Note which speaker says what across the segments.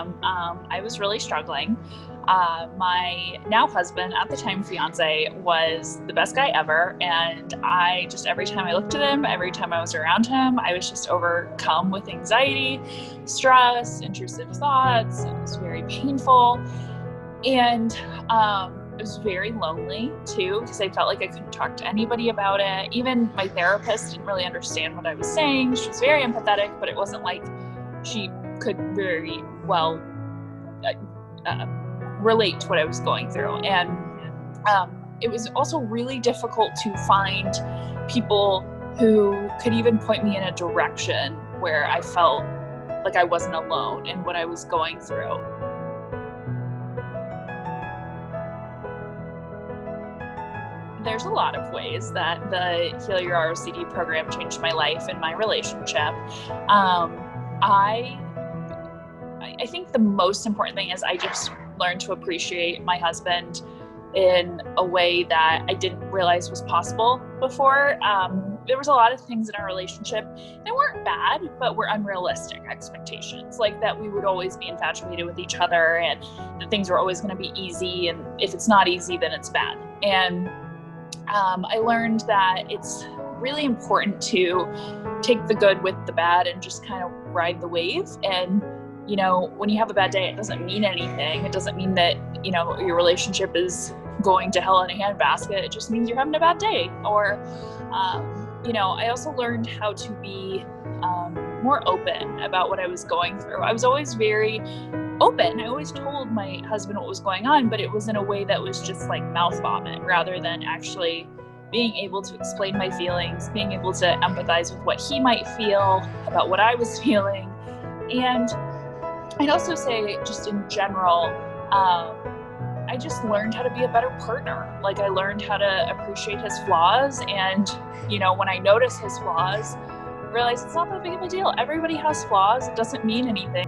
Speaker 1: program, I was really struggling. My now husband, at the time fiance, was the best guy ever. And I just, every time I looked at him, every time I was around him, I was just overcome with anxiety, stress, intrusive thoughts. It was very painful. And it was very lonely too, because I felt like I couldn't talk to anybody about it. Even my therapist didn't really understand what I was saying. She was very empathetic, but it wasn't like she could very well relate to what I was going through. And it was also really difficult to find people who could even point me in a direction where I felt like I wasn't alone in what I was going through. There's a lot of ways that the Heal Your ROCD program changed my life and my relationship. I think the most important thing is I just learned to appreciate my husband in a way that I didn't realize was possible before. There was a lot of things in our relationship that weren't bad, but were unrealistic expectations, like that we would always be infatuated with each other and that things were always going to be easy, and if it's not easy, then it's bad. And I learned that it's really important to take the good with the bad and just kind of ride the wave. And, you know, when you have a bad day, it doesn't mean anything. It doesn't mean that, you know, your relationship is going to hell in a handbasket. It just means you're having a bad day. Or, you know, I also learned how to be more open about what I was going through. I was always very open. I always told my husband what was going on, but it was in a way that was just like mouth vomit rather than actually being able to explain my feelings, being able to empathize with what he might feel about what I was feeling. And I'd also say, just in general, I just learned how to be a better partner. Like, I learned how to appreciate his flaws. And, you know, when I notice his flaws, I realize it's not that big of a deal. Everybody has flaws. It doesn't mean anything.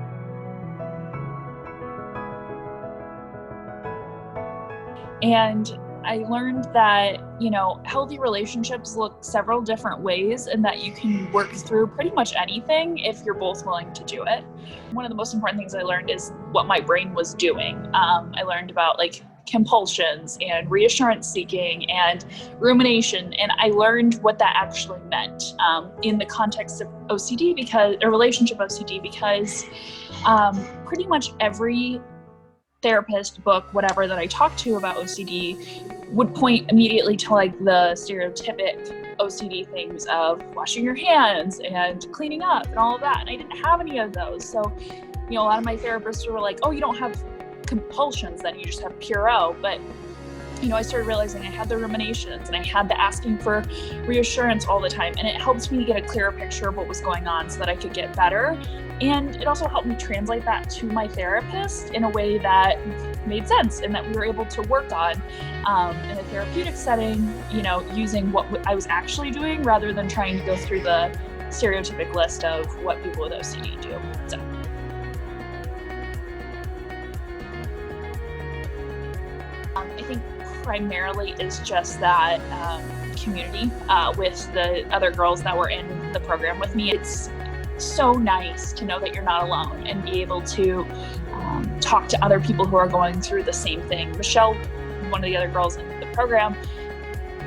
Speaker 1: And I learned that, you know, healthy relationships look several different ways, and that you can work through pretty much anything if you're both willing to do it. One of the most important things I learned is what my brain was doing. I learned about like compulsions and reassurance seeking and rumination, and I learned what that actually meant in the context of OCD, because a relationship OCD, because pretty much every therapist, book, whatever that I talked to about OCD would point immediately to like the stereotypic OCD things of washing your hands and cleaning up and all of that. And I didn't have any of those. So, you know, a lot of my therapists were like, oh, you don't have compulsions, then you just have pure O. But, you know, I started realizing I had the ruminations and I had the asking for reassurance all the time. And it helped me get a clearer picture of what was going on so that I could get better. And it also helped me translate that to my therapist in a way that made sense and that we were able to work on in a therapeutic setting, you know, using what I was actually doing rather than trying to go through the stereotypic list of what people with OCD do. So. I think primarily is just that community with the other girls that were in the program with me. It's so nice to know that you're not alone and be able to talk to other people who are going through the same thing. Michelle, one of the other girls in the program,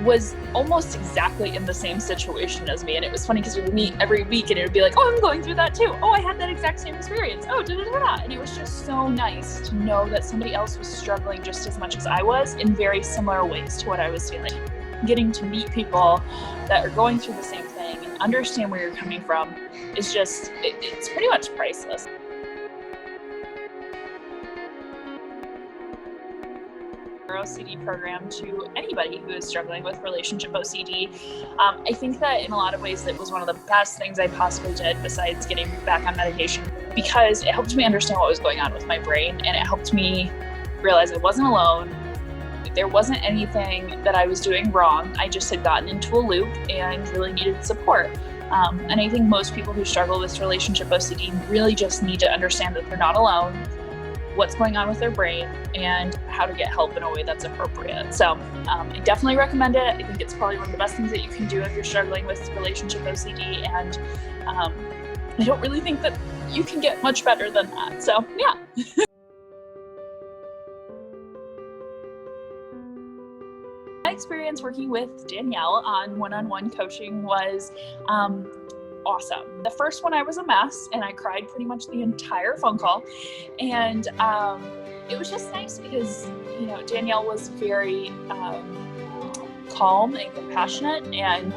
Speaker 1: was almost exactly in the same situation as me. And it was funny because we would meet every week and it would be like, oh, I'm going through that too. Oh, I had that exact same experience. Oh, da-da-da-da. And it was just so nice to know that somebody else was struggling just as much as I was in very similar ways to what I was feeling. Getting to meet people that are going through the same thing and understand where you're coming from is just, it's pretty much priceless. OCD program to anybody who is struggling with relationship OCD. I think that in a lot of ways it was one of the best things I possibly did besides getting back on medication, because it helped me understand what was going on with my brain, and it helped me realize I wasn't alone. There wasn't anything that I was doing wrong. I just had gotten into a loop and really needed support. And I think most people who struggle with relationship OCD really just need to understand that they're not alone, what's going on with their brain, and how to get help in a way that's appropriate. So I definitely recommend it. I think it's probably one of the best things that you can do if you're struggling with relationship OCD. And I don't really think that you can get much better than that. So yeah. My experience working with Danielle on one-on-one coaching was awesome. The first one, I was a mess and I cried pretty much the entire phone call. And it was just nice because, you know, Danielle was very calm and compassionate, and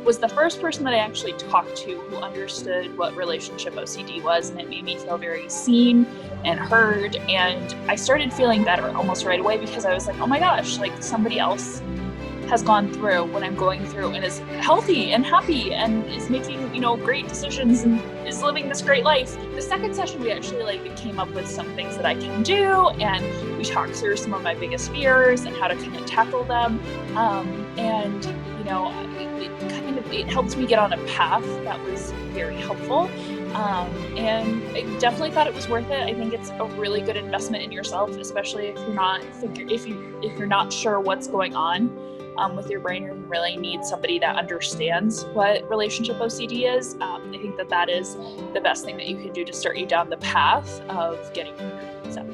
Speaker 1: was the first person that I actually talked to who understood what relationship OCD was, and it made me feel very seen and heard. And I started feeling better almost right away because I was like, oh my gosh, like somebody else has gone through what I'm going through and is healthy and happy and is making, you know, great decisions and is living this great life. The second session, we actually came up with some things that I can do, and we talked through some of my biggest fears and how to kind of tackle them. And you know, it helped me get on a path that was very helpful. And I definitely thought it was worth it. I think it's a really good investment in yourself, especially if you're not sure what's going on with your brain, or you really need somebody that understands what relationship OCD is. I think that is the best thing that you can do to start you down the path of getting better. So.